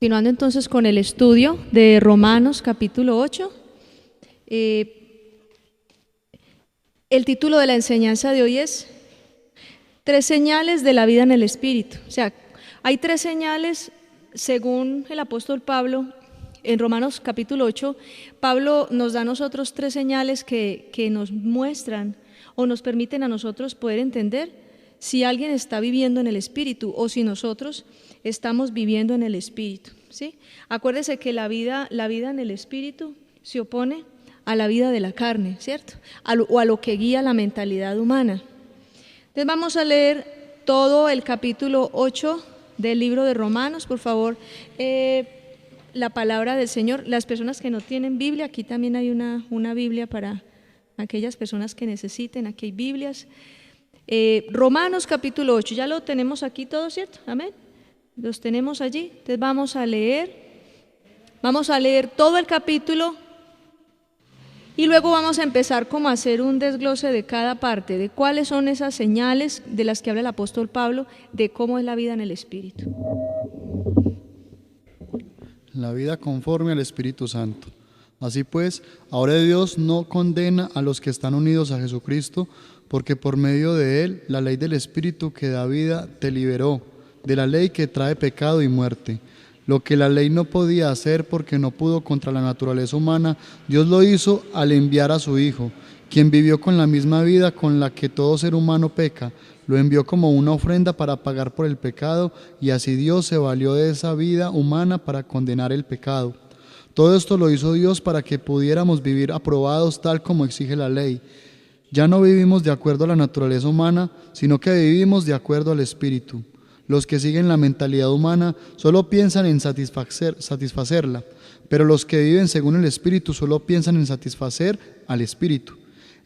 Continuando entonces con el estudio de Romanos capítulo 8, el título de la enseñanza de hoy es Tres señales de la vida en el Espíritu. O sea, hay tres señales, según el apóstol Pablo, en Romanos capítulo 8, Pablo nos da a nosotros tres señales que nos muestran o nos permiten a nosotros poder entender si alguien está viviendo en el Espíritu o si nosotros estamos viviendo en el Espíritu, ¿sí? Acuérdese que la vida en el Espíritu se opone a la vida de la carne, ¿cierto? O a lo que guía la mentalidad humana. Entonces vamos a leer todo el capítulo 8 del libro de Romanos, por favor, la palabra del Señor. Las personas que no tienen Biblia, aquí también hay una Biblia para aquellas personas que necesiten, aquí hay Biblias. Romanos capítulo 8, ya lo tenemos aquí todo, ¿cierto? Amén. Los tenemos allí. Entonces vamos a leer todo el capítulo y luego vamos a empezar como a hacer un desglose de cada parte, de cuáles son esas señales de las que habla el apóstol Pablo, de cómo es la vida en el Espíritu. La vida conforme al Espíritu Santo. Así pues, ahora Dios no condena a los que están unidos a Jesucristo, porque por medio de Él, la ley del Espíritu que da vida te liberó de la ley que trae pecado y muerte. Lo que la ley no podía hacer porque no pudo contra la naturaleza humana, Dios lo hizo al enviar a su Hijo, quien vivió con la misma vida con la que todo ser humano peca. Lo envió como una ofrenda para pagar por el pecado, y así Dios se valió de esa vida humana para condenar el pecado. Todo esto lo hizo Dios para que pudiéramos vivir aprobados tal como exige la ley. Ya no vivimos de acuerdo a la naturaleza humana, sino que vivimos de acuerdo al Espíritu. Los que siguen la mentalidad humana solo piensan en satisfacerla, pero los que viven según el Espíritu solo piensan en satisfacer al Espíritu.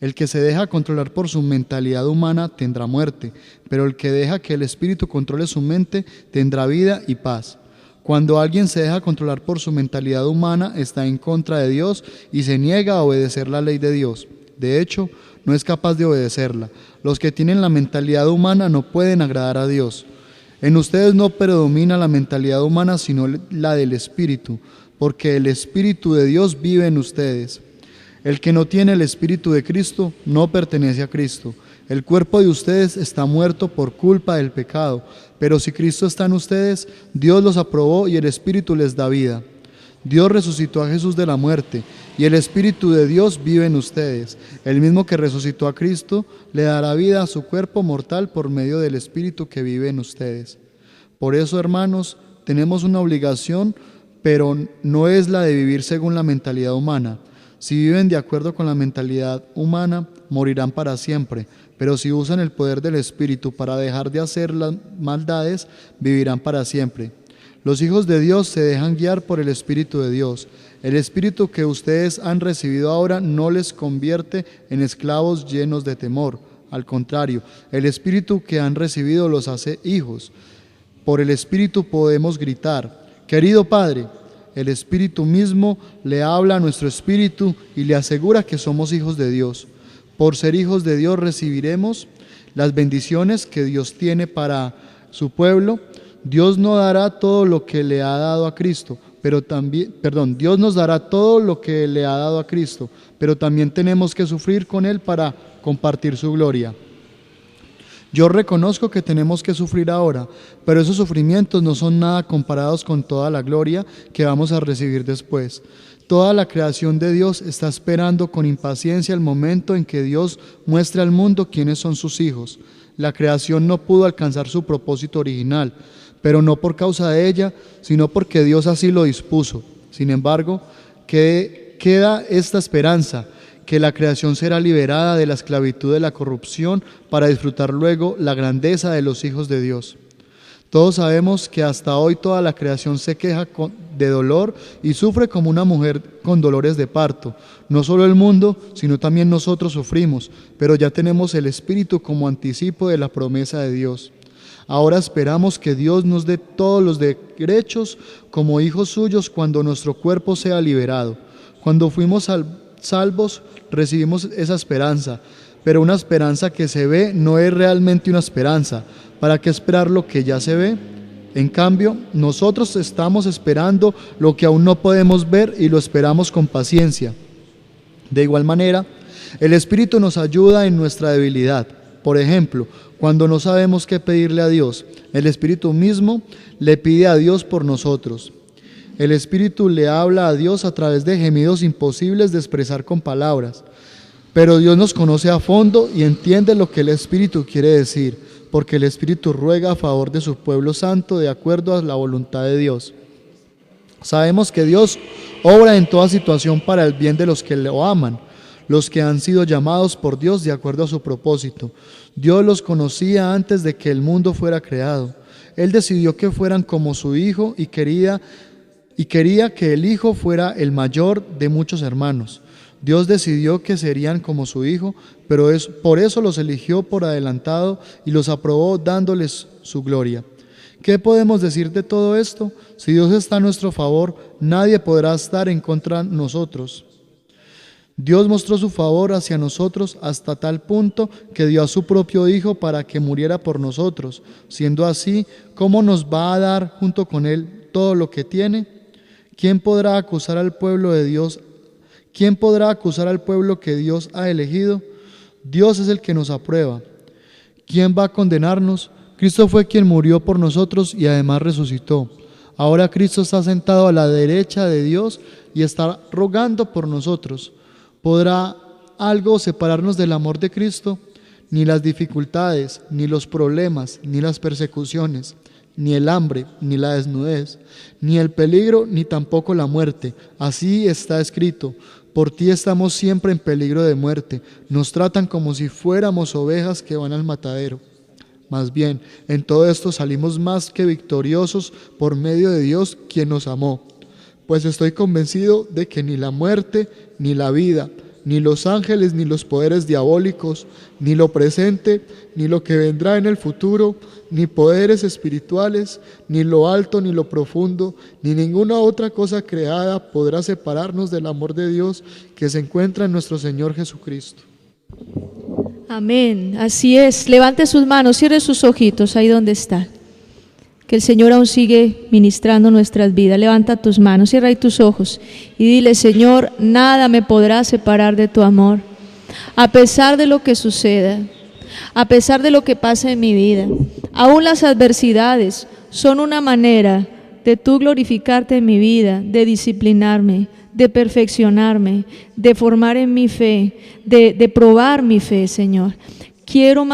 El que se deja controlar por su mentalidad humana tendrá muerte, pero el que deja que el Espíritu controle su mente tendrá vida y paz. Cuando alguien se deja controlar por su mentalidad humana, está en contra de Dios y se niega a obedecer la ley de Dios. De hecho, no es capaz de obedecerla. Los que tienen la mentalidad humana no pueden agradar a Dios. En ustedes no predomina la mentalidad humana, sino la del Espíritu, porque el Espíritu de Dios vive en ustedes. El que no tiene el Espíritu de Cristo no pertenece a Cristo. El cuerpo de ustedes está muerto por culpa del pecado, pero si Cristo está en ustedes, Dios los aprobó y el Espíritu les da vida. Dios resucitó a Jesús de la muerte, y el Espíritu de Dios vive en ustedes. El mismo que resucitó a Cristo le dará vida a su cuerpo mortal por medio del Espíritu que vive en ustedes. Por eso, hermanos, tenemos una obligación, pero no es la de vivir según la mentalidad humana. Si viven de acuerdo con la mentalidad humana, morirán para siempre, pero si usan el poder del Espíritu para dejar de hacer las maldades, vivirán para siempre. Los hijos de Dios se dejan guiar por el Espíritu de Dios. El Espíritu que ustedes han recibido ahora no les convierte en esclavos llenos de temor. Al contrario, el Espíritu que han recibido los hace hijos. Por el Espíritu podemos gritar: «Querido Padre». El Espíritu mismo le habla a nuestro espíritu y le asegura que somos hijos de Dios. Por ser hijos de Dios recibiremos las bendiciones que Dios tiene para su pueblo. Dios no dará todo lo que le ha dado a Cristo, Dios nos dará todo lo que le ha dado a Cristo, pero también tenemos que sufrir con Él para compartir su gloria. Yo reconozco que tenemos que sufrir ahora, pero esos sufrimientos no son nada comparados con toda la gloria que vamos a recibir después. Toda la creación de Dios está esperando con impaciencia el momento en que Dios muestre al mundo quiénes son sus hijos. La creación no pudo alcanzar su propósito original, pero no por causa de ella, sino porque Dios así lo dispuso. Sin embargo, queda esta esperanza, que la creación será liberada de la esclavitud de la corrupción para disfrutar luego la grandeza de los hijos de Dios. Todos sabemos que hasta hoy toda la creación se queja de dolor y sufre como una mujer con dolores de parto. No solo el mundo, sino también nosotros sufrimos, pero ya tenemos el Espíritu como anticipo de la promesa de Dios. Ahora esperamos que Dios nos dé todos los derechos como hijos suyos cuando nuestro cuerpo sea liberado. Cuando fuimos salvos, recibimos esa esperanza, pero una esperanza que se ve no es realmente una esperanza. ¿Para qué esperar lo que ya se ve? En cambio, nosotros estamos esperando lo que aún no podemos ver y lo esperamos con paciencia. De igual manera, el Espíritu nos ayuda en nuestra debilidad. Por ejemplo, cuando no sabemos qué pedirle a Dios, el Espíritu mismo le pide a Dios por nosotros. El Espíritu le habla a Dios a través de gemidos imposibles de expresar con palabras. Pero Dios nos conoce a fondo y entiende lo que el Espíritu quiere decir, porque el Espíritu ruega a favor de su pueblo santo de acuerdo a la voluntad de Dios. Sabemos que Dios obra en toda situación para el bien de los que lo aman, los que han sido llamados por Dios de acuerdo a su propósito. Dios los conocía antes de que el mundo fuera creado. Él decidió que fueran como su Hijo y quería que el Hijo fuera el mayor de muchos hermanos. Dios decidió que serían como su Hijo, pero por eso los eligió por adelantado y los aprobó dándoles su gloria. ¿Qué podemos decir de todo esto? Si Dios está a nuestro favor, nadie podrá estar en contra de nosotros. Dios mostró su favor hacia nosotros hasta tal punto que dio a su propio Hijo para que muriera por nosotros. Siendo así, ¿cómo nos va a dar junto con Él todo lo que tiene? ¿Quién podrá acusar al pueblo de Dios? ¿Quién podrá acusar al pueblo que Dios ha elegido? Dios es el que nos aprueba. ¿Quién va a condenarnos? Cristo fue quien murió por nosotros y además resucitó. Ahora Cristo está sentado a la derecha de Dios y está rogando por nosotros. ¿Podrá algo separarnos del amor de Cristo? Ni las dificultades, ni los problemas, ni las persecuciones, ni el hambre, ni la desnudez, ni el peligro, ni tampoco la muerte. Así está escrito: por ti estamos siempre en peligro de muerte. Nos tratan como si fuéramos ovejas que van al matadero. Más bien, en todo esto salimos más que victoriosos por medio de Dios, quien nos amó. Pues estoy convencido de que ni la muerte, ni la vida, ni los ángeles, ni los poderes diabólicos, ni lo presente, ni lo que vendrá en el futuro, ni poderes espirituales, ni lo alto, ni lo profundo, ni ninguna otra cosa creada podrá separarnos del amor de Dios que se encuentra en nuestro Señor Jesucristo. Amén, así es. Levante sus manos, cierre sus ojitos ahí donde está. Que el Señor aún sigue ministrando nuestras vidas. Levanta tus manos, cierra ahí tus ojos y dile: Señor, nada me podrá separar de tu amor. A pesar de lo que suceda, a pesar de lo que pasa en mi vida, aún las adversidades son una manera de tú glorificarte en mi vida, de disciplinarme, de perfeccionarme, de formar en mi fe, de probar mi fe, Señor. Quiero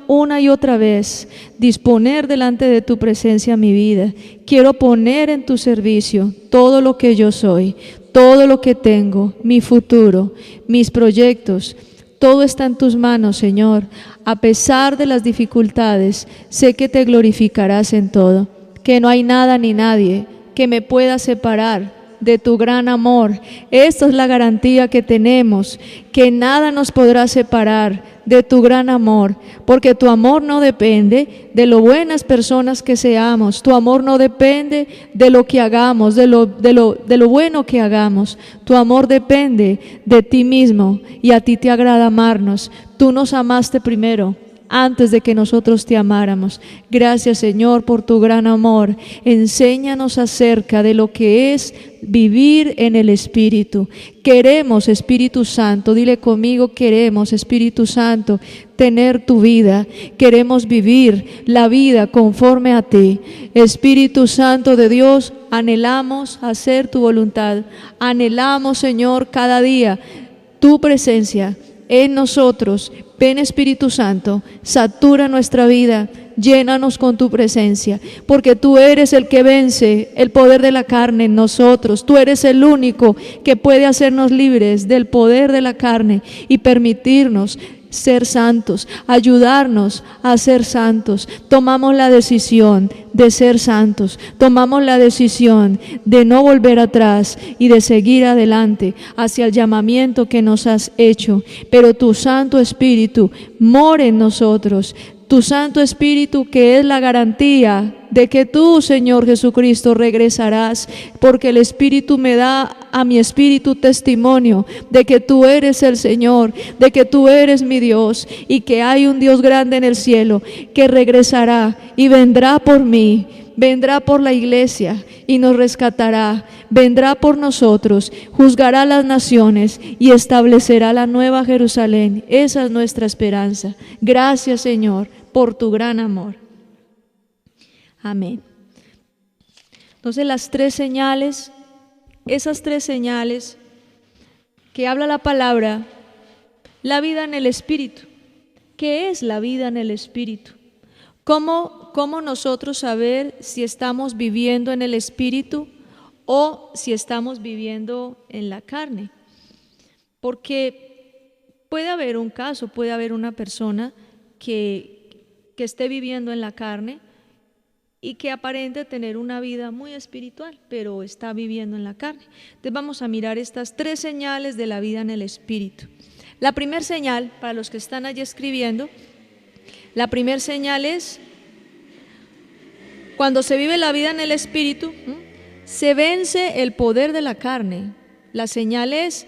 una y otra vez disponer delante de tu presencia mi vida. Quiero poner en tu servicio todo lo que yo soy, todo lo que tengo, mi futuro, mis proyectos. Todo está en tus manos, Señor. A pesar de las dificultades, sé que te glorificarás en todo, que no hay nada ni nadie que me pueda separar de tu gran amor. Esta es la garantía que tenemos, que nada nos podrá separar de tu gran amor, porque tu amor no depende de lo buenas personas que seamos, tu amor no depende de lo que hagamos, de lo bueno que hagamos. Tu amor depende de ti mismo y a ti te agrada amarnos. Tú nos amaste primero, antes de que nosotros te amáramos. Gracias, Señor, por tu gran amor. Enséñanos acerca de lo que es vivir en el Espíritu. Queremos, Espíritu Santo, dile conmigo: queremos, Espíritu Santo, tener tu vida. Queremos vivir la vida conforme a ti. Espíritu Santo de Dios, anhelamos hacer tu voluntad. Anhelamos, Señor, cada día tu presencia en nosotros. Ven, Espíritu Santo, satura nuestra vida, llénanos con tu presencia, porque tú eres el que vence el poder de la carne en nosotros. Tú eres el único que puede hacernos libres del poder de la carne y permitirnos ser santos, ayudarnos a ser santos. Tomamos la decisión de ser santos, tomamos la decisión de no volver atrás y de seguir adelante hacia el llamamiento que nos has hecho. Pero tu Santo Espíritu mora en nosotros. Tu Santo Espíritu, que es la garantía de que tú, Señor Jesucristo, regresarás, porque el Espíritu me da a mi espíritu testimonio de que tú eres el Señor, de que tú eres mi Dios y que hay un Dios grande en el cielo que regresará y vendrá por mí. vendrá por la iglesia y nos rescatará, vendrá por nosotros, juzgará a las naciones y establecerá la nueva Jerusalén. Esa es nuestra esperanza. Gracias, Señor, por tu gran amor. Amén. Entonces las tres señales, esas tres señales que habla la palabra, la vida en el Espíritu. ¿Qué es la vida en el Espíritu? ¿Cómo nosotros saber si estamos viviendo en el Espíritu o si estamos viviendo en la carne? Porque puede haber un caso, puede haber una persona que esté viviendo en la carne y que aparente tener una vida muy espiritual, pero está viviendo en la carne. Entonces vamos a mirar estas tres señales de la vida en el Espíritu. La primera señal, para los que están allí escribiendo, la primera señal es, cuando se vive la vida en el Espíritu, se vence el poder de la carne. La señal es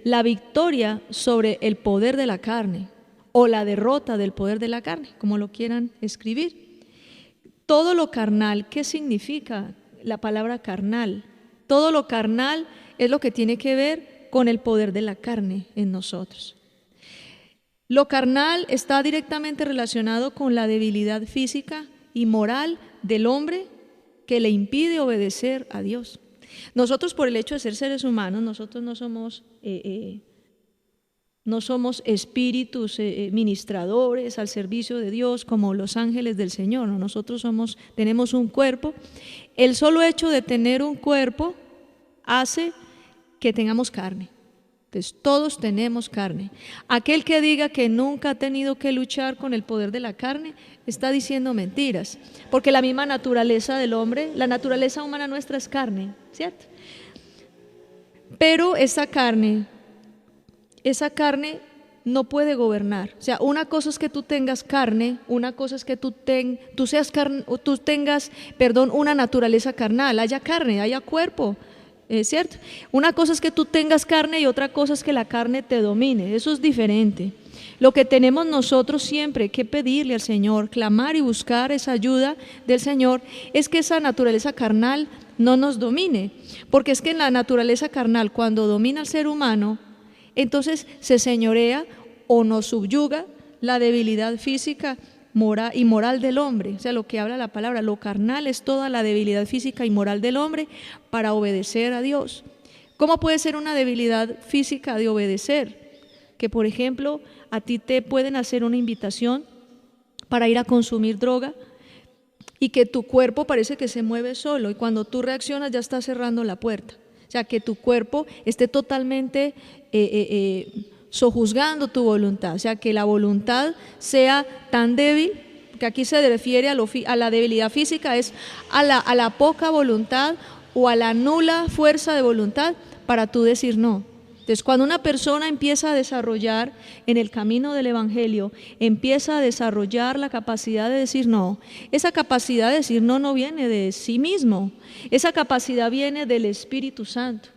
la victoria sobre el poder de la carne o la derrota del poder de la carne, como lo quieran escribir. Todo lo carnal, ¿qué significa la palabra carnal? Todo lo carnal es lo que tiene que ver con el poder de la carne en nosotros. Lo carnal está directamente relacionado con la debilidad física y moral del hombre que le impide obedecer a Dios. Nosotros, por el hecho de ser seres humanos, nosotros no somos espíritus ministradores al servicio de Dios como los ángeles del Señor. ¿No? Nosotros tenemos un cuerpo. El solo hecho de tener un cuerpo hace que tengamos carne. Entonces todos tenemos carne. Aquel que diga que nunca ha tenido que luchar con el poder de la carne está diciendo mentiras, porque la misma naturaleza del hombre, la naturaleza humana nuestra es carne, ¿cierto? Pero esa carne no puede gobernar. O sea, una cosa es que tú tengas carne, una cosa es que tú tengas una naturaleza carnal, haya carne, haya cuerpo, ¿cierto? Una cosa es que tú tengas carne y otra cosa es que la carne te domine, eso es diferente. Lo que tenemos nosotros siempre que pedirle al Señor, clamar y buscar esa ayuda del Señor, es que esa naturaleza carnal no nos domine, porque es que en la naturaleza carnal, cuando domina al ser humano, entonces se señorea o nos subyuga la debilidad física y moral del hombre. O sea, lo que habla la palabra, lo carnal es toda la debilidad física y moral del hombre para obedecer a Dios. ¿Cómo puede ser una debilidad física de obedecer? Que por ejemplo a ti te pueden hacer una invitación para ir a consumir droga y que tu cuerpo parece que se mueve solo y cuando tú reaccionas ya está cerrando la puerta. O sea, que tu cuerpo esté totalmente sojuzgando tu voluntad, o sea, que la voluntad sea tan débil, que aquí se refiere a la debilidad física, es a la poca voluntad o a la nula fuerza de voluntad para tú decir no. Entonces, cuando una persona empieza a desarrollar en el camino del Evangelio, empieza a desarrollar la capacidad de decir no, esa capacidad de decir no viene de sí mismo, esa capacidad viene del Espíritu Santo.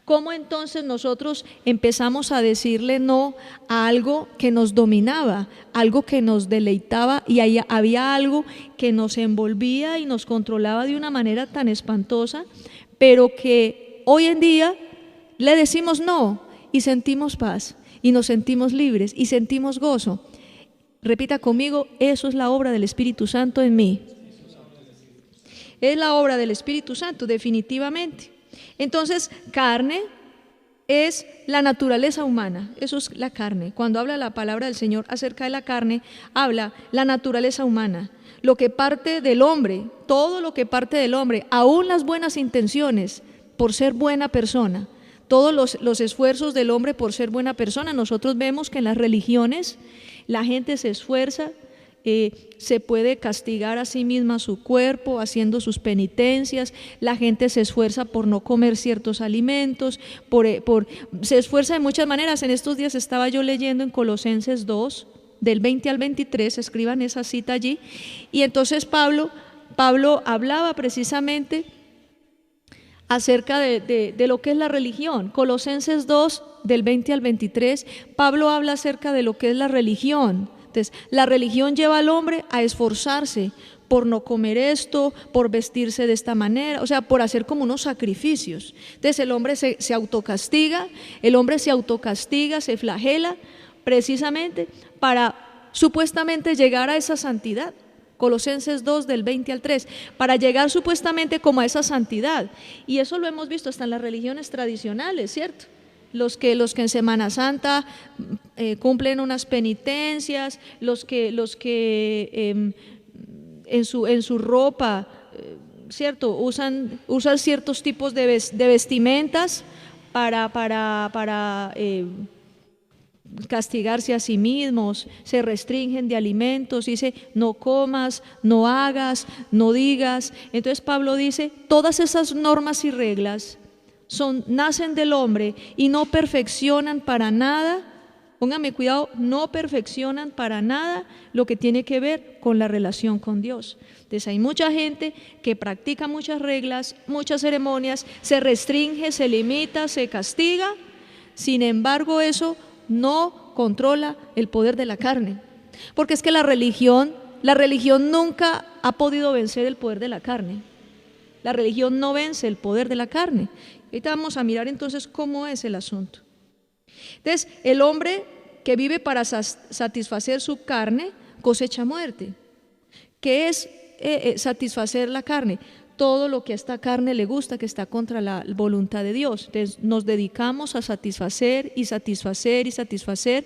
¿Cómo entonces nosotros empezamos a decirle no a algo que nos dominaba, algo que nos deleitaba y ahí había algo que nos envolvía y nos controlaba de una manera tan espantosa, pero que hoy en día le decimos no y sentimos paz y nos sentimos libres y sentimos gozo? Repita conmigo, eso es la obra del Espíritu Santo en mí. Es la obra del Espíritu Santo, definitivamente. Entonces, carne es la naturaleza humana, eso es la carne. Cuando habla la palabra del Señor acerca de la carne, habla la naturaleza humana, lo que parte del hombre, todo lo que parte del hombre, aún las buenas intenciones por ser buena persona, todos los esfuerzos del hombre por ser buena persona. Nosotros vemos que en las religiones la gente se esfuerza, se puede castigar a sí misma su cuerpo haciendo sus penitencias, la gente se esfuerza por no comer ciertos alimentos, se esfuerza de muchas maneras. En estos días estaba yo leyendo en Colosenses 2, del 20 al 23, escriban esa cita allí, y entonces Pablo hablaba precisamente acerca de lo que es la religión. Colosenses 2, del 20 al 23, Pablo habla acerca de lo que es la religión, Entonces, la religión lleva al hombre a esforzarse por no comer esto, por vestirse de esta manera, o sea, por hacer como unos sacrificios. Entonces el hombre se autocastiga, se flagela precisamente para supuestamente llegar a esa santidad. Colosenses 2 del 20 al 3, para llegar supuestamente como a esa santidad. Y eso lo hemos visto hasta en las religiones tradicionales, ¿cierto? Los que en Semana Santa cumplen unas penitencias, los que en su ropa, ¿cierto? Usan ciertos tipos de vestimentas para castigarse a sí mismos, se restringen de alimentos, dice no comas, no hagas, no digas. Entonces Pablo dice, todas esas normas y reglas nacen del hombre y no perfeccionan para nada, póngame cuidado, no perfeccionan para nada lo que tiene que ver con la relación con Dios. Entonces hay mucha gente que practica muchas reglas, muchas ceremonias, se restringe, se limita, se castiga, sin embargo eso no controla el poder de la carne, porque es que la religión nunca ha podido vencer el poder de la carne. La religión no vence el poder de la carne. Ahorita vamos a mirar entonces cómo es el asunto. Entonces, el hombre que vive para satisfacer su carne cosecha muerte. ¿Qué es satisfacer la carne? Todo lo que a esta carne le gusta, que está contra la voluntad de Dios. Entonces nos dedicamos a satisfacer y satisfacer y satisfacer.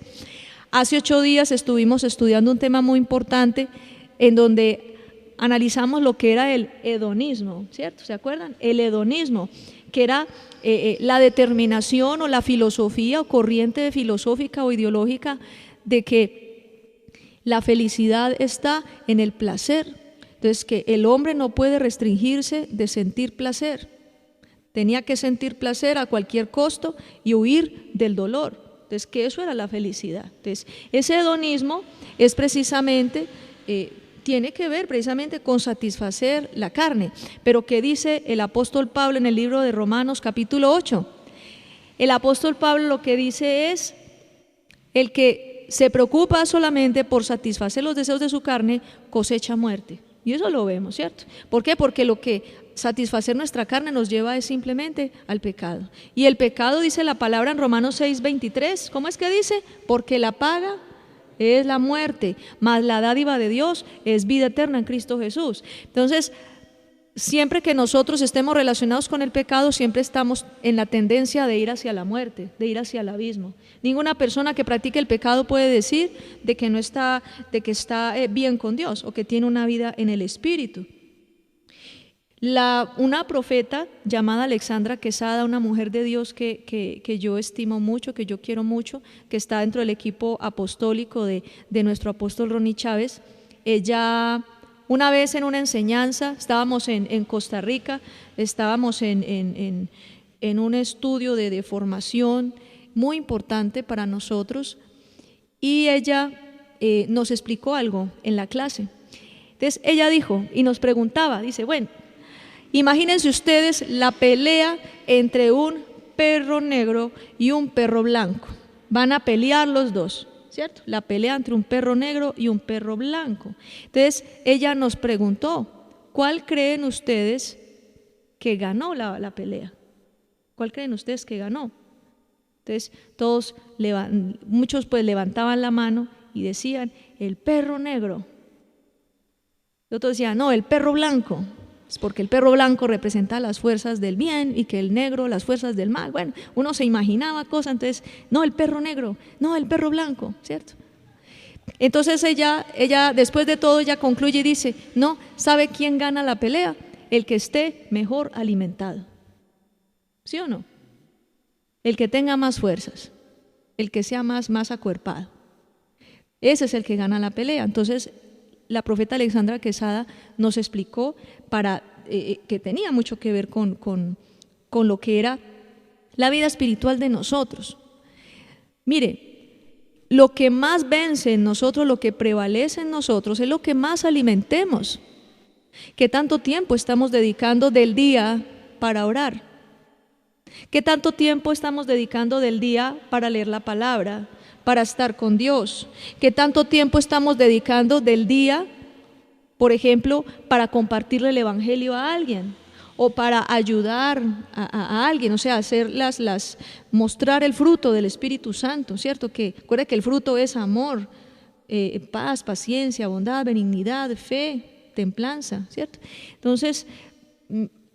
Hace 8 días estuvimos estudiando un tema muy importante en donde analizamos lo que era el hedonismo, ¿cierto? ¿Se acuerdan? El hedonismo, que era la determinación o la filosofía o corriente filosófica o ideológica de que la felicidad está en el placer. Entonces, que el hombre no puede restringirse de sentir placer. Tenía que sentir placer a cualquier costo y huir del dolor. Entonces, que eso era la felicidad. Entonces, ese hedonismo es precisamente, tiene que ver precisamente con satisfacer la carne. Pero ¿qué dice el apóstol Pablo en el libro de Romanos capítulo 8? El apóstol Pablo lo que dice es, el que se preocupa solamente por satisfacer los deseos de su carne, cosecha muerte. Y eso lo vemos, ¿cierto? ¿Por qué? Porque lo que satisfacer nuestra carne nos lleva es simplemente al pecado. Y el pecado, dice la palabra en Romanos 6:23, ¿cómo es que dice? Porque la paga es la muerte, mas la dádiva de Dios es vida eterna en Cristo Jesús. Entonces, siempre que nosotros estemos relacionados con el pecado, siempre estamos en la tendencia de ir hacia la muerte, de ir hacia el abismo. Ninguna persona que practique el pecado puede decir de que está bien con Dios o que tiene una vida en el Espíritu. Una profeta llamada Alexandra Quesada, una mujer de Dios que yo estimo mucho, que yo quiero mucho, que está dentro del equipo apostólico de nuestro apóstol Ronnie Chávez, ella una vez en una enseñanza, estábamos en Costa Rica, estábamos en un estudio de formación muy importante para nosotros, y ella nos explicó algo en la clase. Entonces ella dijo y nos preguntaba, dice, bueno, imagínense ustedes la pelea entre un perro negro y un perro blanco. Van a pelear los dos, ¿cierto? La pelea entre un perro negro y un perro blanco. Entonces ella nos preguntó, ¿cuál creen ustedes que ganó la pelea? ¿Cuál creen ustedes que ganó? Entonces muchos pues levantaban la mano y decían, el perro negro. Y otros decían, no, el perro blanco. Es porque el perro blanco representa las fuerzas del bien y que el negro las fuerzas del mal. Bueno, uno se imaginaba cosas, entonces, no, el perro negro, no, el perro blanco, ¿cierto? Entonces ella después de todo, ella concluye y dice, no, ¿sabe quién gana la pelea? El que esté mejor alimentado. ¿Sí o no? El que tenga más fuerzas, el que sea más acuerpado. Ese es el que gana la pelea. Entonces, la profeta Alexandra Quesada nos explicó que tenía mucho que ver con lo que era la vida espiritual de nosotros. Mire, lo que más vence en nosotros, lo que prevalece en nosotros, es lo que más alimentemos. ¿Qué tanto tiempo estamos dedicando del día para orar? ¿Qué tanto tiempo estamos dedicando del día para leer la palabra, para estar con Dios? ¿Qué tanto tiempo estamos dedicando del día, por ejemplo, para compartirle el Evangelio a alguien? O para ayudar a alguien, o sea, mostrar el fruto del Espíritu Santo, ¿cierto? Recuerda que el fruto es amor, paz, paciencia, bondad, benignidad, fe, templanza, ¿cierto? Entonces,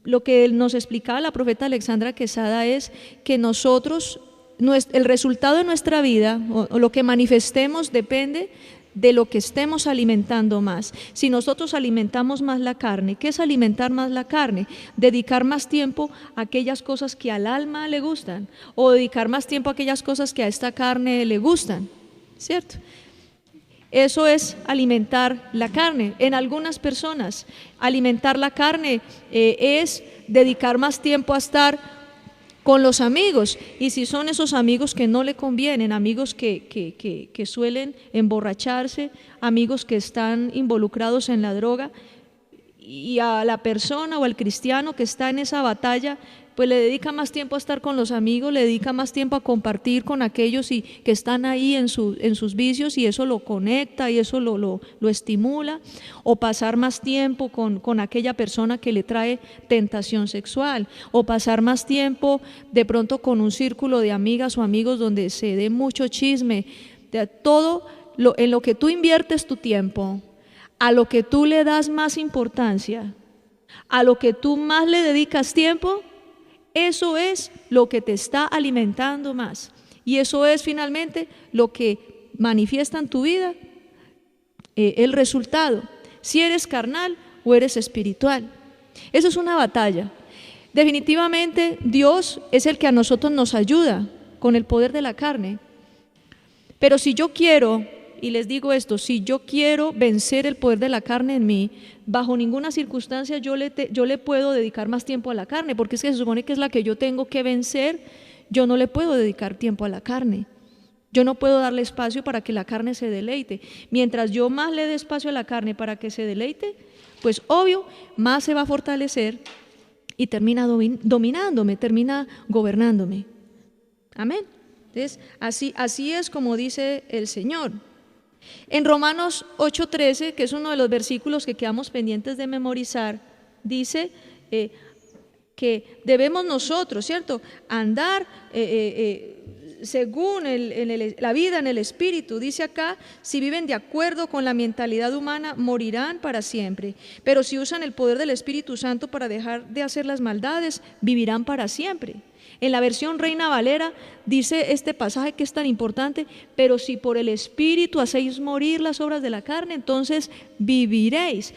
lo que nos explicaba la profeta Alexandra Quesada es que nosotros, el resultado de nuestra vida o lo que manifestemos depende de lo que estemos alimentando más. Si nosotros alimentamos más la carne, ¿qué es alimentar más la carne? Dedicar más tiempo a aquellas cosas que al alma le gustan, o dedicar más tiempo a aquellas cosas que a esta carne le gustan, ¿cierto? Eso es alimentar la carne. En algunas personas, alimentar la carne es dedicar más tiempo a estar con los amigos, y si son esos amigos que no le convienen, amigos que suelen emborracharse, amigos que están involucrados en la droga, y a la persona o al cristiano que está en esa batalla, pues le dedica más tiempo a estar con los amigos, le dedica más tiempo a compartir con aquellos que están ahí en sus vicios, y eso lo conecta y eso lo estimula, o pasar más tiempo con aquella persona que le trae tentación sexual, o pasar más tiempo de pronto con un círculo de amigas o amigos donde se dé mucho chisme. Todo en lo que tú inviertes tu tiempo, a lo que tú le das más importancia, a lo que tú más le dedicas tiempo, eso es lo que te está alimentando más, y eso es finalmente lo que manifiesta en tu vida el resultado, si eres carnal o eres espiritual. Eso es una batalla. Definitivamente Dios es el que a nosotros nos ayuda con el poder de la carne, pero si yo quiero, y les digo esto, si yo quiero vencer el poder de la carne en mí, bajo ninguna circunstancia yo le puedo dedicar más tiempo a la carne, porque es que se supone que es la que yo tengo que vencer. Yo no le puedo dedicar tiempo a la carne. Yo no puedo darle espacio para que la carne se deleite. Mientras yo más le dé espacio a la carne para que se deleite, pues obvio, más se va a fortalecer y termina dominándome, termina gobernándome. Amén. Entonces, así es como dice el Señor. En Romanos 8:13, que es uno de los versículos que quedamos pendientes de memorizar, dice que debemos nosotros, ¿cierto?, andar según la vida en el Espíritu. Dice acá, si viven de acuerdo con la mentalidad humana, morirán para siempre, pero si usan el poder del Espíritu Santo para dejar de hacer las maldades, vivirán para siempre. En la versión Reina Valera dice este pasaje que es tan importante: pero si por el Espíritu hacéis morir las obras de la carne, entonces viviréis.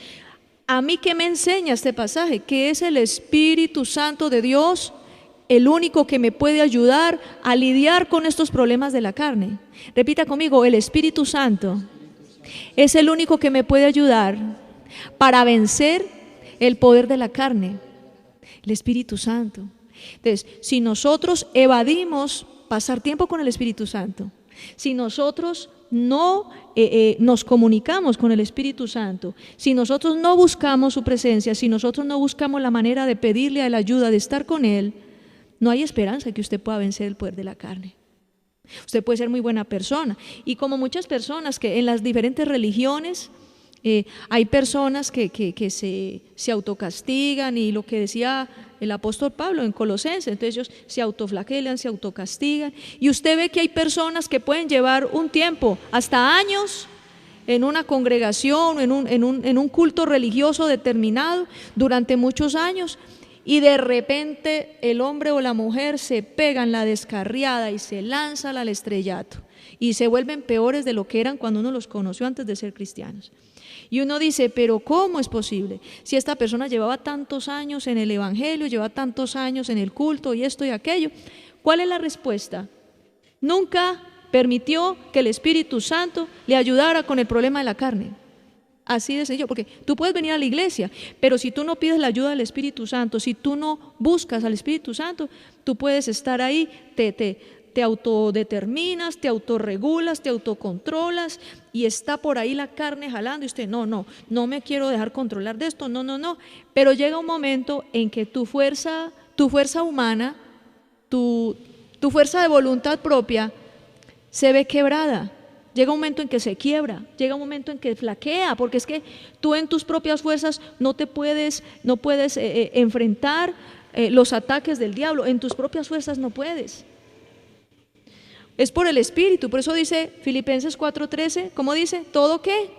¿A mí qué me enseña este pasaje? Que es el Espíritu Santo de Dios el único que me puede ayudar a lidiar con estos problemas de la carne. Repita conmigo: el Espíritu Santo es el único que me puede ayudar para vencer el poder de la carne. El Espíritu Santo. Entonces, si nosotros evadimos pasar tiempo con el Espíritu Santo, si nosotros no nos comunicamos con el Espíritu Santo, si nosotros no buscamos su presencia, si nosotros no buscamos la manera de pedirle a la ayuda, de estar con Él, no hay esperanza que usted pueda vencer el poder de la carne. Usted puede ser muy buena persona, y como muchas personas que en las diferentes religiones hay personas que se autocastigan, y lo que decía el apóstol Pablo en Colosenses, entonces ellos se autoflagelan, se autocastigan, y usted ve que hay personas que pueden llevar un tiempo, hasta años, en una congregación, en un culto religioso determinado, durante muchos años, y de repente el hombre o la mujer se pegan la descarriada y se lanzan al estrellato, y se vuelven peores de lo que eran cuando uno los conoció antes de ser cristianos. Y uno dice, pero ¿cómo es posible? Si esta persona llevaba tantos años en el Evangelio, llevaba tantos años en el culto y esto y aquello. ¿Cuál es la respuesta? Nunca permitió que el Espíritu Santo le ayudara con el problema de la carne. Así de sencillo, porque tú puedes venir a la iglesia, pero si tú no pides la ayuda del Espíritu Santo, si tú no buscas al Espíritu Santo, tú puedes estar ahí, te autodeterminas, te autorregulas, te autocontrolas, y está por ahí la carne jalando, y usted, no me quiero dejar controlar de esto, no. Pero llega un momento en que tu fuerza humana, tu fuerza de voluntad propia, se ve quebrada. Llega un momento en que se quiebra, llega un momento en que flaquea, porque es que tú en tus propias fuerzas no puedes enfrentar los ataques del diablo, en tus propias fuerzas no puedes. Es por el Espíritu, por eso dice Filipenses 4:13, ¿cómo dice? ¿Todo qué?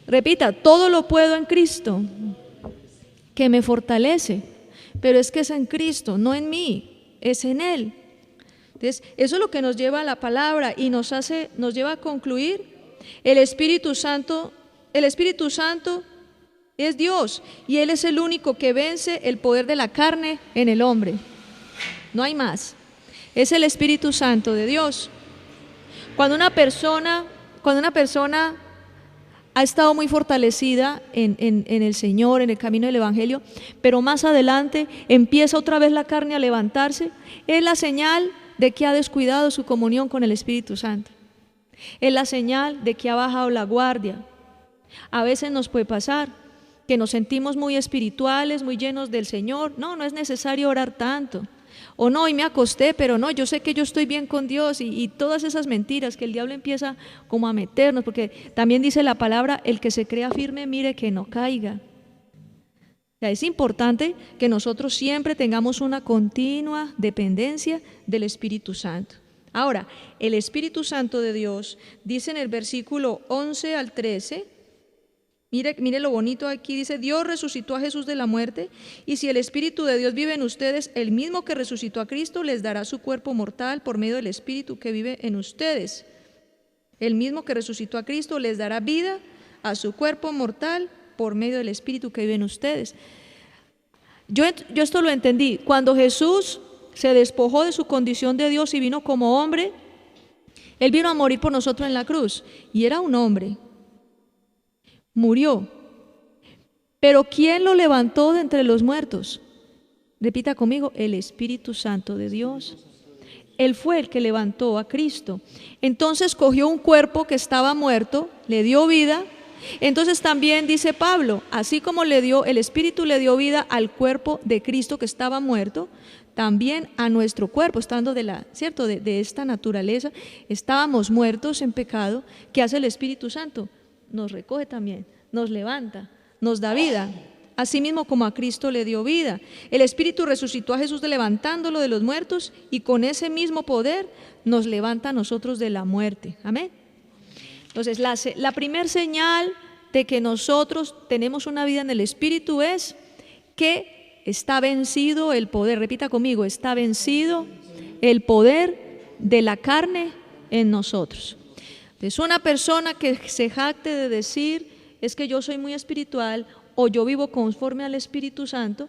Repita, todo lo puedo en Cristo, que me fortalece, pero es que es en Cristo, no en mí, es en Él. Entonces, eso es lo que nos lleva a la palabra y nos lleva a concluir, el Espíritu Santo es Dios y Él es el único que vence el poder de la carne en el hombre. No hay más. Es el Espíritu Santo de Dios. Cuando una persona ha estado muy fortalecida en el Señor, en el camino del Evangelio, pero más adelante empieza otra vez la carne a levantarse, es la señal de que ha descuidado su comunión con el Espíritu Santo. Es la señal de que ha bajado la guardia. A veces nos puede pasar que nos sentimos muy espirituales, muy llenos del Señor. No es necesario orar tanto. O no, y me acosté, pero no, yo sé que yo estoy bien con Dios y todas esas mentiras que el diablo empieza como a meternos, porque también dice la palabra, el que se crea firme, mire que no caiga. O sea, es importante que nosotros siempre tengamos una continua dependencia del Espíritu Santo. Ahora, el Espíritu Santo de Dios dice en el versículo 11 al 13, mire lo bonito aquí, dice, Dios resucitó a Jesús de la muerte, y si el Espíritu de Dios vive en ustedes, el mismo que resucitó a Cristo les dará su cuerpo mortal por medio del Espíritu que vive en ustedes. El mismo que resucitó a Cristo les dará vida a su cuerpo mortal por medio del Espíritu que vive en ustedes. Yo esto lo entendí. Cuando Jesús se despojó de su condición de Dios y vino como hombre, Él vino a morir por nosotros en la cruz, y era un hombre. Murió. Pero ¿quién lo levantó de entre los muertos? Repita conmigo, el Espíritu Santo de Dios. Él fue el que levantó a Cristo. Entonces cogió un cuerpo que estaba muerto, le dio vida. Entonces también dice Pablo, así como el Espíritu le dio vida al cuerpo de Cristo que estaba muerto, también a nuestro cuerpo, estando de esta naturaleza, estábamos muertos en pecado. ¿Qué hace el Espíritu Santo? Nos recoge también, nos levanta, nos da vida, así mismo como a Cristo le dio vida. El Espíritu resucitó a Jesús levantándolo de los muertos, y con ese mismo poder nos levanta a nosotros de la muerte. Amén. Entonces, la primer señal de que nosotros tenemos una vida en el Espíritu es que está vencido el poder. Repita conmigo, está vencido el poder de la carne en nosotros. Es una persona que se jacte de decir, es que yo soy muy espiritual o yo vivo conforme al Espíritu Santo,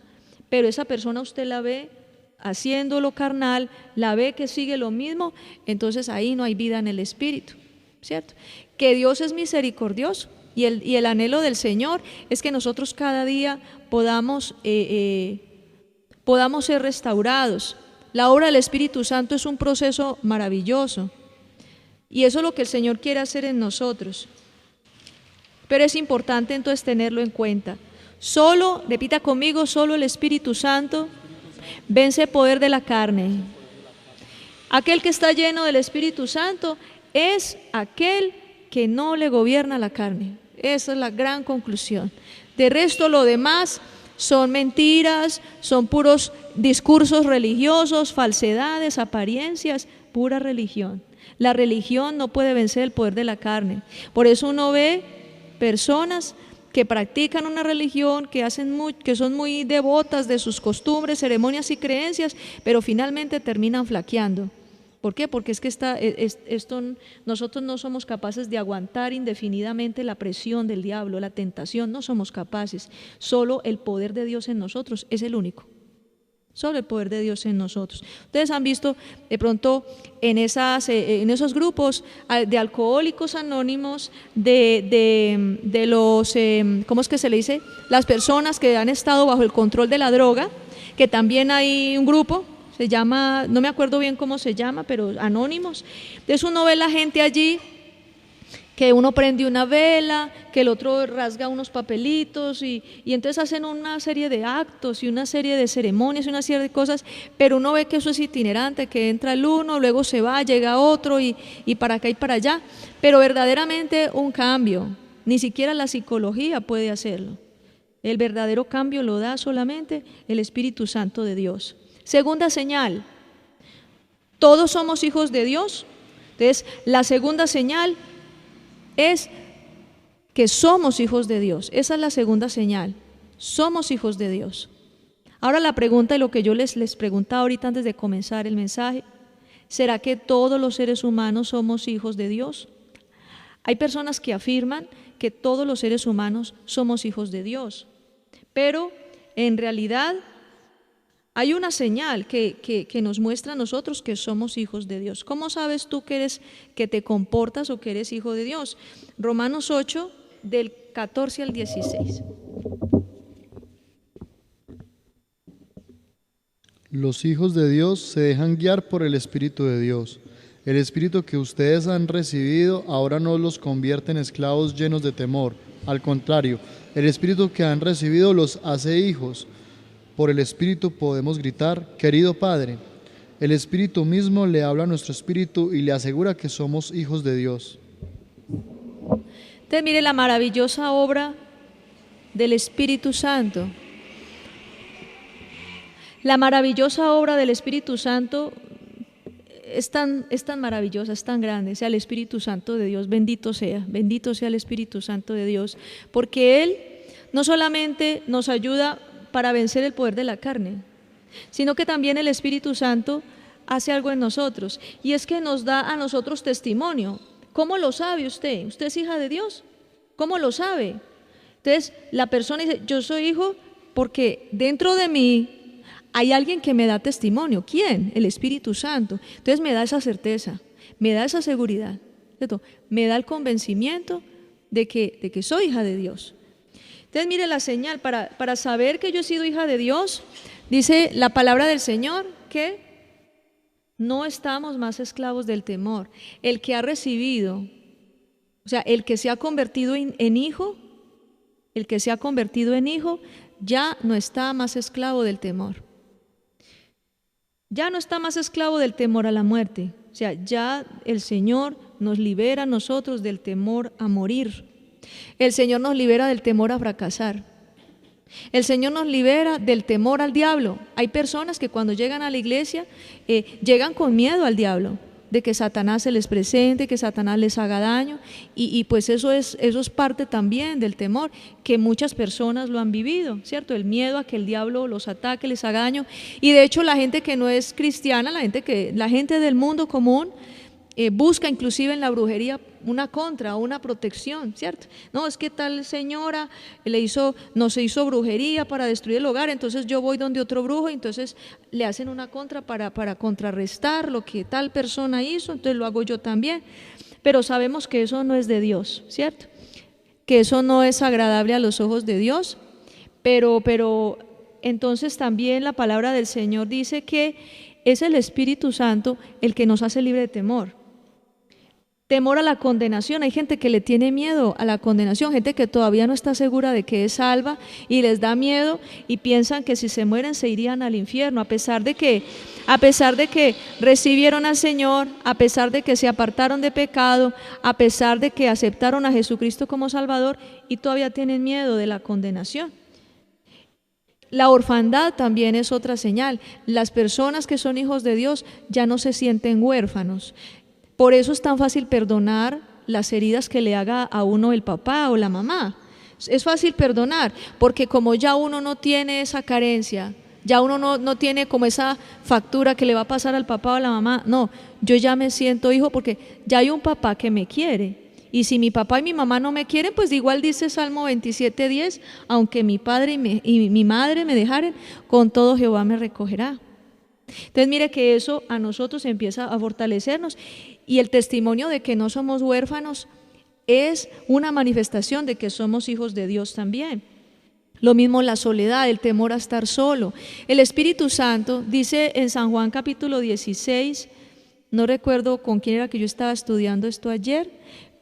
pero esa persona usted la ve haciendo lo carnal, la ve que sigue lo mismo, entonces ahí no hay vida en el Espíritu, ¿cierto? Que Dios es misericordioso y el anhelo del Señor es que nosotros cada día podamos ser restaurados. La obra del Espíritu Santo es un proceso maravilloso. Y eso es lo que el Señor quiere hacer en nosotros. Pero es importante entonces tenerlo en cuenta. Repita conmigo, solo el Espíritu Santo vence el poder de la carne. Aquel que está lleno del Espíritu Santo es aquel que no le gobierna la carne. Esa es la gran conclusión. De resto, lo demás son mentiras, son puros discursos religiosos, falsedades, apariencias, pura religión. La religión no puede vencer el poder de la carne. Por eso uno ve personas que practican una religión, que son muy devotas de sus costumbres, ceremonias y creencias, pero finalmente terminan flaqueando. ¿Por qué? Porque es que nosotros no somos capaces de aguantar indefinidamente la presión del diablo, la tentación, no somos capaces. Solo el poder de Dios en nosotros es el único. Solo el poder de Dios en nosotros. Ustedes han visto de pronto en esos grupos de alcohólicos anónimos, de los, ¿cómo es que se le dice? Las personas que han estado bajo el control de la droga, que también hay un grupo, se llama, no me acuerdo bien cómo se llama, pero anónimos. Entonces uno ve la gente allí que uno prende una vela, que el otro rasga unos papelitos y entonces hacen una serie de actos y una serie de ceremonias y una serie de cosas, pero uno ve que eso es itinerante, que entra el uno, luego se va, llega otro y para acá y para allá, pero verdaderamente un cambio, ni siquiera la psicología puede hacerlo. El verdadero cambio lo da solamente el Espíritu Santo de Dios. Segunda señal, todos somos hijos de Dios. Entonces, la segunda señal es que somos hijos de Dios. Esa es la segunda señal. Somos hijos de Dios. Ahora la pregunta y lo que yo les preguntaba ahorita antes de comenzar el mensaje, ¿será que todos los seres humanos somos hijos de Dios? Hay personas que afirman que todos los seres humanos somos hijos de Dios, pero en realidad hay una señal que nos muestra a nosotros que somos hijos de Dios. ¿Cómo sabes tú que te comportas o que eres hijo de Dios? Romanos 8, del 14 al 16. Los hijos de Dios se dejan guiar por el Espíritu de Dios. El Espíritu que ustedes han recibido ahora no los convierte en esclavos llenos de temor. Al contrario, el Espíritu que han recibido los hace hijos. Por el Espíritu podemos gritar, querido Padre. El Espíritu mismo le habla a nuestro espíritu y le asegura que somos hijos de Dios. Entonces mire la maravillosa obra del Espíritu Santo. La maravillosa obra del Espíritu Santo es tan maravillosa, es tan grande. Sea el Espíritu Santo de Dios, bendito sea el Espíritu Santo de Dios, porque Él no solamente nos ayuda para vencer el poder de la carne, sino que también el Espíritu Santo hace algo en nosotros, y es que nos da a nosotros testimonio. ¿Cómo lo sabe usted? ¿Usted es hija de Dios? ¿Cómo lo sabe? Entonces la persona dice, yo soy hijo porque dentro de mí hay alguien que me da testimonio. ¿Quién? El Espíritu Santo. Entonces me da esa certeza, me da esa seguridad, ¿cierto? Me da el convencimiento de que soy hija de Dios. Entonces mire la señal para saber que yo he sido hija de Dios. Dice la palabra del Señor que no estamos más esclavos del temor. El que ha recibido, o sea, el que se ha convertido en hijo, el que se ha convertido en hijo, ya no está más esclavo del temor. Ya no está más esclavo del temor a la muerte. O sea, ya el Señor nos libera a nosotros del temor a morir. El Señor nos libera del temor a fracasar. El Señor nos libera del temor al diablo. Hay personas que cuando llegan a la iglesia llegan con miedo al diablo, de que Satanás se les presente, que Satanás les haga daño, y pues eso es parte también del temor, que muchas personas lo han vivido, ¿cierto? El miedo a que el diablo los ataque, les haga daño, y de hecho la gente que no es cristiana, la gente del mundo común, busca inclusive en la brujería una contra, una protección, ¿cierto? No, es que tal señora nos hizo brujería para destruir el hogar, entonces yo voy donde otro brujo, entonces le hacen una contra para contrarrestar lo que tal persona hizo, entonces lo hago yo también. Pero sabemos que eso no es de Dios, ¿cierto? Que eso no es agradable a los ojos de Dios, pero entonces también la palabra del Señor dice que es el Espíritu Santo el que nos hace libre de temor. Temor a la condenación. Hay gente que le tiene miedo a la condenación, gente que todavía no está segura de que es salva y les da miedo y piensan que si se mueren se irían al infierno, a pesar de que recibieron al Señor, a pesar de que se apartaron de pecado, a pesar de que aceptaron a Jesucristo como Salvador, y todavía tienen miedo de la condenación. La orfandad también es otra señal. Las personas que son hijos de Dios ya no se sienten huérfanos. Por eso es tan fácil perdonar las heridas que le haga a uno el papá o la mamá. Es fácil perdonar, porque como ya uno no tiene esa carencia, ya uno no tiene como esa factura que le va a pasar al papá o a la mamá. No, yo ya me siento hijo porque ya hay un papá que me quiere. Y si mi papá y mi mamá no me quieren, pues igual dice Salmo 27:10, aunque mi padre y mi madre me dejaren, con todo Jehová me recogerá. Entonces mire que eso a nosotros empieza a fortalecernos, y el testimonio de que no somos huérfanos es una manifestación de que somos hijos de Dios también. Lo mismo la soledad, el temor a estar solo. El Espíritu Santo dice en San Juan capítulo 16, no recuerdo con quién era que yo estaba estudiando esto ayer,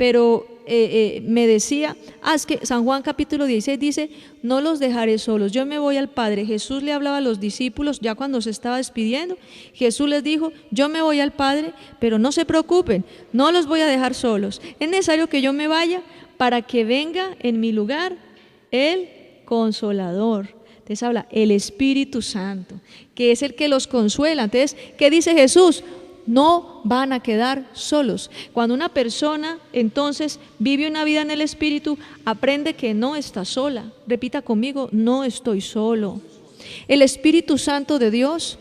pero me decía, es que San Juan capítulo 16 dice, no los dejaré solos, yo me voy al Padre. Jesús le hablaba a los discípulos ya cuando se estaba despidiendo. Jesús les dijo, yo me voy al Padre, pero no se preocupen, no los voy a dejar solos. Es necesario que yo me vaya para que venga en mi lugar el Consolador. Entonces habla el Espíritu Santo, que es el que los consuela. Entonces, ¿qué dice Jesús? No van a quedar solos. Cuando una persona entonces vive una vida en el Espíritu, aprende que no está sola. Repita conmigo, no estoy solo. El Espíritu Santo de Dios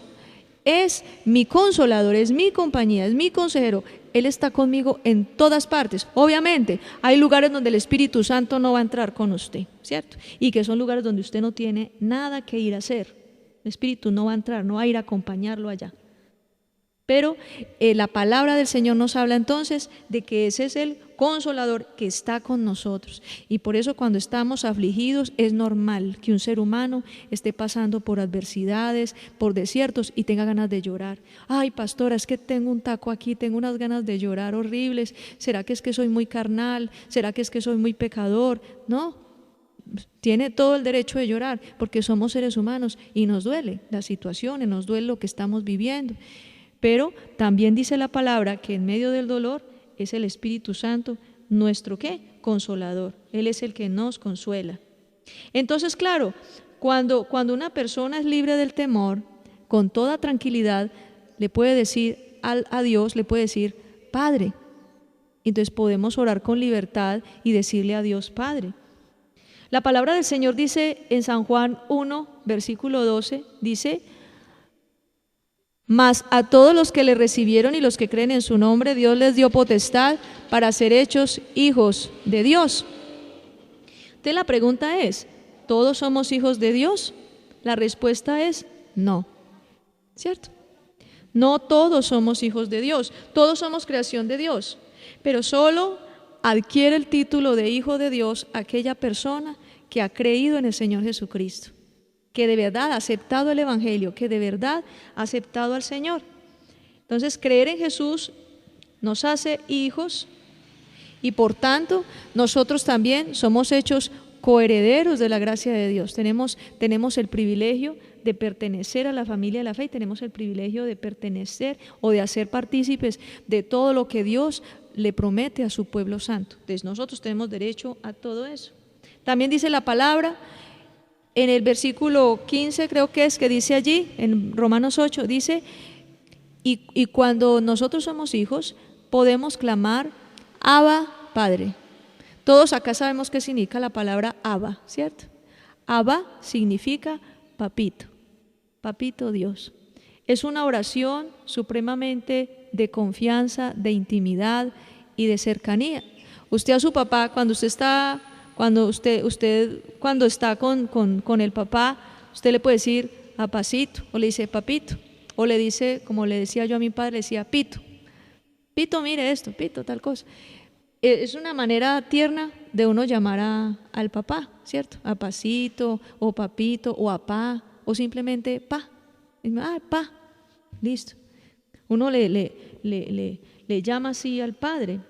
es mi consolador, es mi compañía, es mi consejero. Él está conmigo en todas partes. Obviamente, hay lugares donde el Espíritu Santo no va a entrar con usted, ¿cierto? Y que son lugares donde usted no tiene nada que ir a hacer. El Espíritu no va a entrar, no va a ir a acompañarlo allá. Pero la palabra del Señor nos habla entonces de que ese es el Consolador que está con nosotros. Y por eso cuando estamos afligidos es normal que un ser humano esté pasando por adversidades, por desiertos y tenga ganas de llorar. Ay, pastora, es que tengo un taco aquí, tengo unas ganas de llorar horribles. ¿Será que es que soy muy carnal? ¿Será que es que soy muy pecador? No, tiene todo el derecho de llorar porque somos seres humanos y nos duele las situaciones, nos duele lo que estamos viviendo. Pero también dice la palabra que en medio del dolor es el Espíritu Santo, nuestro ¿qué? Consolador. Él es el que nos consuela. Entonces, claro, cuando una persona es libre del temor, con toda tranquilidad, le puede decir a Dios, le puede decir, Padre. Entonces podemos orar con libertad y decirle a Dios, Padre. La palabra del Señor dice en San Juan 1, versículo 12, dice, mas a todos los que le recibieron y los que creen en su nombre, Dios les dio potestad para ser hechos hijos de Dios. Entonces la pregunta es, ¿todos somos hijos de Dios? La respuesta es no, ¿cierto? No todos somos hijos de Dios, todos somos creación de Dios, pero solo adquiere el título de hijo de Dios aquella persona que ha creído en el Señor Jesucristo, que de verdad ha aceptado el Evangelio, que de verdad ha aceptado al Señor. Entonces, creer en Jesús nos hace hijos y por tanto nosotros también somos hechos coherederos de la gracia de Dios. Tenemos el privilegio de pertenecer a la familia de la fe y tenemos el privilegio de pertenecer o de hacer partícipes de todo lo que Dios le promete a su pueblo santo. Entonces nosotros tenemos derecho a todo eso. También dice la palabra en el versículo 15, creo que dice allí, en Romanos 8, dice, y cuando nosotros somos hijos, podemos clamar, Abba, Padre. Todos acá sabemos qué significa la palabra Abba, ¿cierto? Abba significa papito, papito Dios. Es una oración supremamente de confianza, de intimidad y de cercanía. Usted a su papá, cuando está con el papá, usted le puede decir apacito, o le dice papito, o le dice, como le decía yo a mi padre, le decía pito, pito, mire esto, pito, tal cosa. Es una manera tierna de uno llamar al papá, ¿cierto? Apacito, o papito, o apá, o simplemente pa. Pa, listo. Uno le llama así al padre,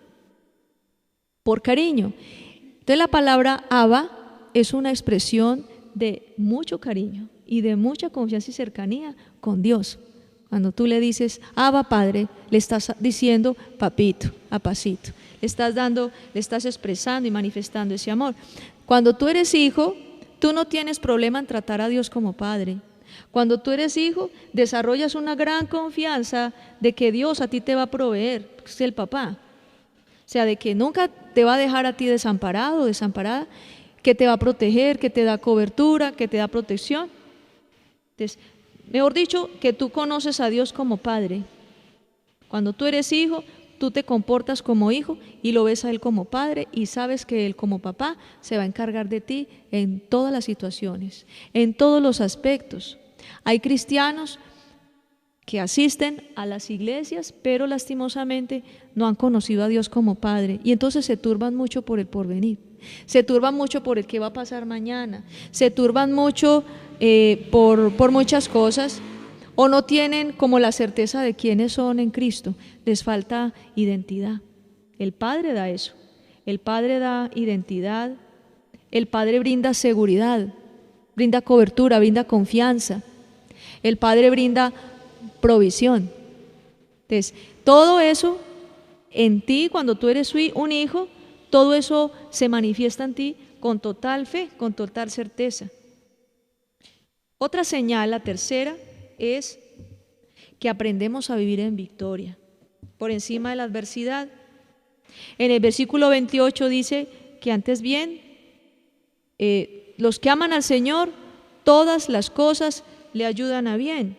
por cariño. Entonces la palabra Abba es una expresión de mucho cariño y de mucha confianza y cercanía con Dios. Cuando tú le dices Abba Padre, le estás diciendo papito, apacito. Le estás expresando y manifestando ese amor. Cuando tú eres hijo, tú no tienes problema en tratar a Dios como Padre. Cuando tú eres hijo, desarrollas una gran confianza de que Dios a ti te va a proveer, es el papá. O sea, de que nunca te va a dejar a ti desamparado o desamparada, que te va a proteger, que te da cobertura, que te da protección. Entonces, mejor dicho, que tú conoces a Dios como Padre. Cuando tú eres hijo, tú te comportas como hijo y lo ves a Él como Padre y sabes que Él como papá se va a encargar de ti en todas las situaciones, en todos los aspectos. Hay cristianos que asisten a las iglesias, pero lastimosamente no han conocido a Dios como Padre y entonces se turban mucho por el porvenir, se turban mucho por el que va a pasar mañana, se turban mucho por muchas cosas o no tienen como la certeza de quiénes son en Cristo, les falta identidad. El Padre da eso. El Padre da identidad, el Padre brinda seguridad, brinda cobertura, brinda confianza, el Padre brinda provisión. Entonces, todo eso en ti, cuando tú eres un hijo, todo eso se manifiesta en ti con total fe, con total certeza. Otra señal, la tercera, es que aprendemos a vivir en victoria, por encima de la adversidad. En el versículo 28 dice que antes bien, los que aman al Señor, todas las cosas le ayudan a bien.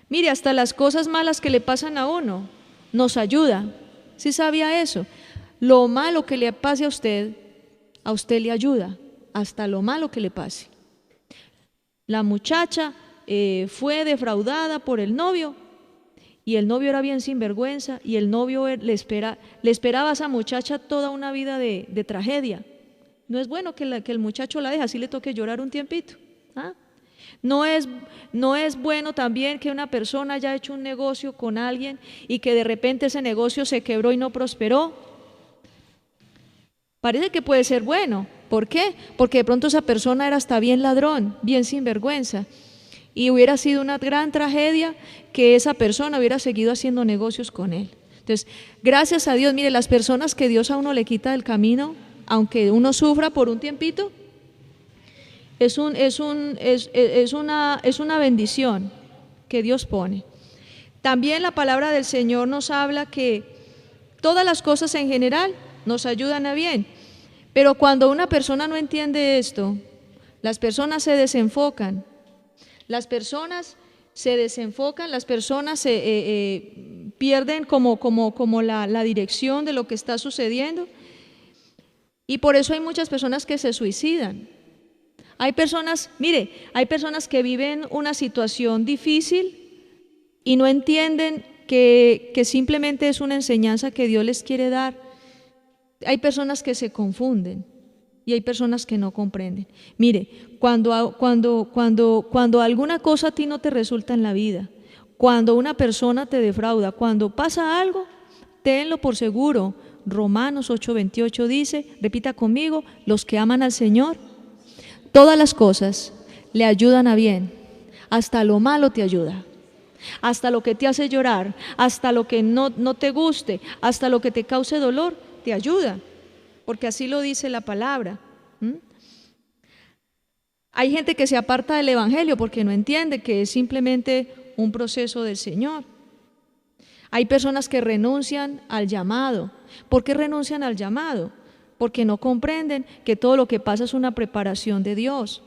Mire, hasta las cosas malas que le pasan a uno, nos ayuda. ¿Sí sabía eso? Lo malo que le pase a usted le ayuda, hasta lo malo que le pase. La muchacha fue defraudada por el novio y el novio era bien sinvergüenza y el novio le esperaba a esa muchacha toda una vida de tragedia. No es bueno que el muchacho la deje, así le toque llorar un tiempito. ¿Ah? No es bueno también que una persona haya hecho un negocio con alguien y que de repente ese negocio se quebró y no prosperó. Parece que puede ser bueno. ¿Por qué? Porque de pronto esa persona era hasta bien ladrón, bien sinvergüenza. Y hubiera sido una gran tragedia que esa persona hubiera seguido haciendo negocios con él. Entonces, gracias a Dios, mire, las personas que Dios a uno le quita del camino, aunque uno sufra por un tiempito, es una bendición que Dios pone. También la palabra del Señor nos habla que todas las cosas en general nos ayudan a bien, pero cuando una persona no entiende esto, las personas se desenfocan, las personas pierden como la dirección de lo que está sucediendo, y por eso hay muchas personas que se suicidan. Hay personas que viven una situación difícil y no entienden que simplemente es una enseñanza que Dios les quiere dar. Hay personas que se confunden y hay personas que no comprenden. Mire, cuando alguna cosa a ti no te resulta en la vida, cuando una persona te defrauda, cuando pasa algo, tenlo por seguro. Romanos 8:28 dice, repita conmigo, los que aman al Señor, todas las cosas le ayudan a bien, hasta lo malo te ayuda, hasta lo que te hace llorar, hasta lo que no te guste, hasta lo que te cause dolor, te ayuda, porque así lo dice la palabra. Hay gente que se aparta del Evangelio porque no entiende que es simplemente un proceso del Señor. Hay personas que renuncian al llamado. ¿Por qué renuncian al llamado? Porque no comprenden que todo lo que pasa es una preparación de Dios.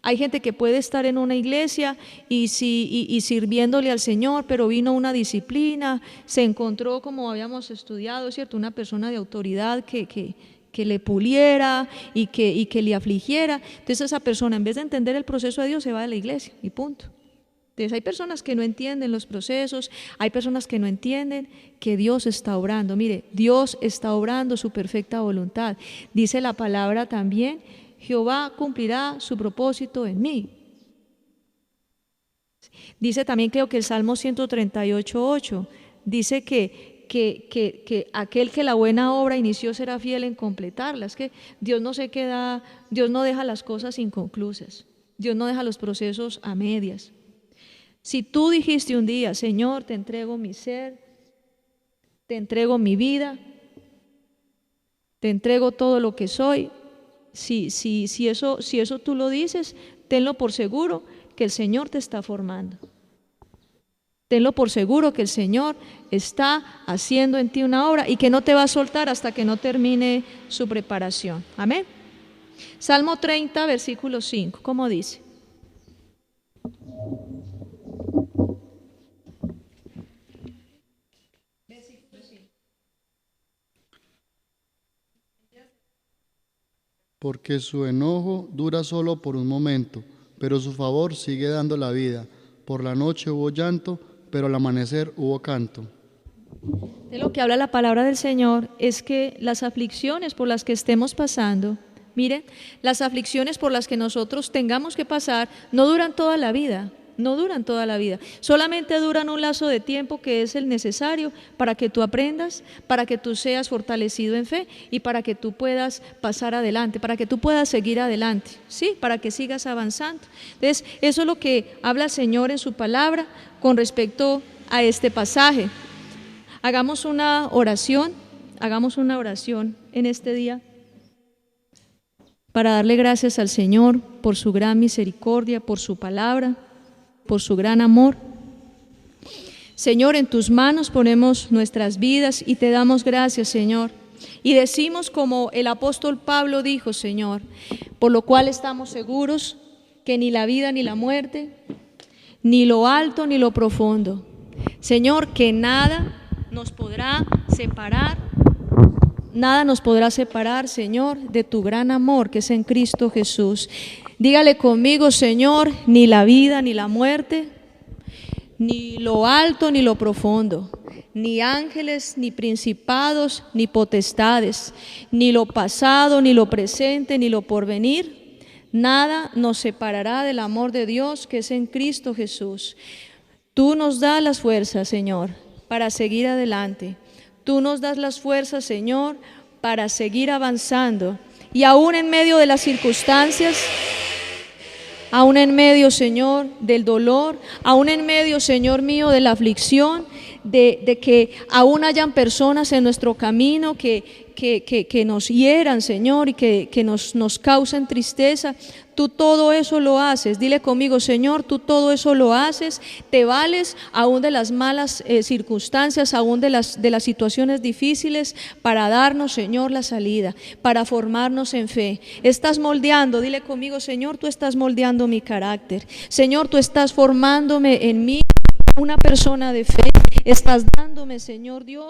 Hay gente que puede estar en una iglesia y sirviéndole al Señor, pero vino una disciplina, se encontró, como habíamos estudiado, ¿cierto?, una persona de autoridad que le puliera y que le afligiera. Entonces esa persona, en vez de entender el proceso de Dios, se va de la iglesia y punto. Entonces hay personas que no entienden los procesos, hay personas que no entienden que Dios está obrando. Mire, Dios está obrando su perfecta voluntad. Dice la palabra también, Jehová cumplirá su propósito en mí. Dice también, creo que el Salmo 138:8, dice que aquel que la buena obra inició será fiel en completarla. Es que Dios no deja las cosas inconclusas, Dios no deja los procesos a medias. Si tú dijiste un día, Señor, te entrego mi ser, te entrego mi vida, te entrego todo lo que soy, si eso tú lo dices, tenlo por seguro que el Señor te está formando. Tenlo por seguro que el Señor está haciendo en ti una obra y que no te va a soltar hasta que no termine su preparación. Amén. Salmo 30, versículo 5, ¿cómo dice? Porque su enojo dura solo por un momento, pero su favor sigue dando la vida. Por la noche hubo llanto, pero al amanecer hubo canto. De lo que habla la palabra del Señor es que las aflicciones por las que estemos pasando, miren, las aflicciones por las que nosotros tengamos que pasar no duran toda la vida. no duran toda la vida, solamente duran un lazo de tiempo que es el necesario para que tú aprendas, para que tú seas fortalecido en fe y para que tú puedas pasar adelante, para que tú puedas seguir adelante, ¿sí? Para que sigas avanzando. Entonces, eso es lo que habla el Señor en su palabra con respecto a este pasaje. Hagamos una oración en este día para darle gracias al Señor por su gran misericordia, por su palabra, por su gran amor. Señor, en tus manos ponemos nuestras vidas y te damos gracias, Señor. Y decimos como el apóstol Pablo dijo, Señor, por lo cual estamos seguros que ni la vida ni la muerte, ni lo alto ni lo profundo, Señor, que nada nos podrá separar, Señor, de tu gran amor que es en Cristo Jesús. Dígale conmigo, Señor, ni la vida ni la muerte, ni lo alto ni lo profundo, ni ángeles, ni principados, ni potestades, ni lo pasado, ni lo presente, ni lo porvenir, nada nos separará del amor de Dios que es en Cristo Jesús. Tú nos das las fuerzas, Señor, para seguir adelante. Tú nos das las fuerzas, Señor, para seguir avanzando. Y aún en medio de las circunstancias, aún en medio, Señor, del dolor, aún en medio, Señor mío, de la aflicción, de que aún hayan personas en nuestro camino que nos hieran, Señor, y que nos causen tristeza. Tú todo eso lo haces. Dile conmigo, Señor, tú todo eso lo haces. Te vales aún de las malas circunstancias, aún de las situaciones difíciles, para darnos, Señor, la salida, para formarnos en fe. Estás moldeando, dile conmigo, Señor, tú estás moldeando mi carácter. Señor, tú estás formándome en mí una persona de fe. Estás dándome, Señor Dios,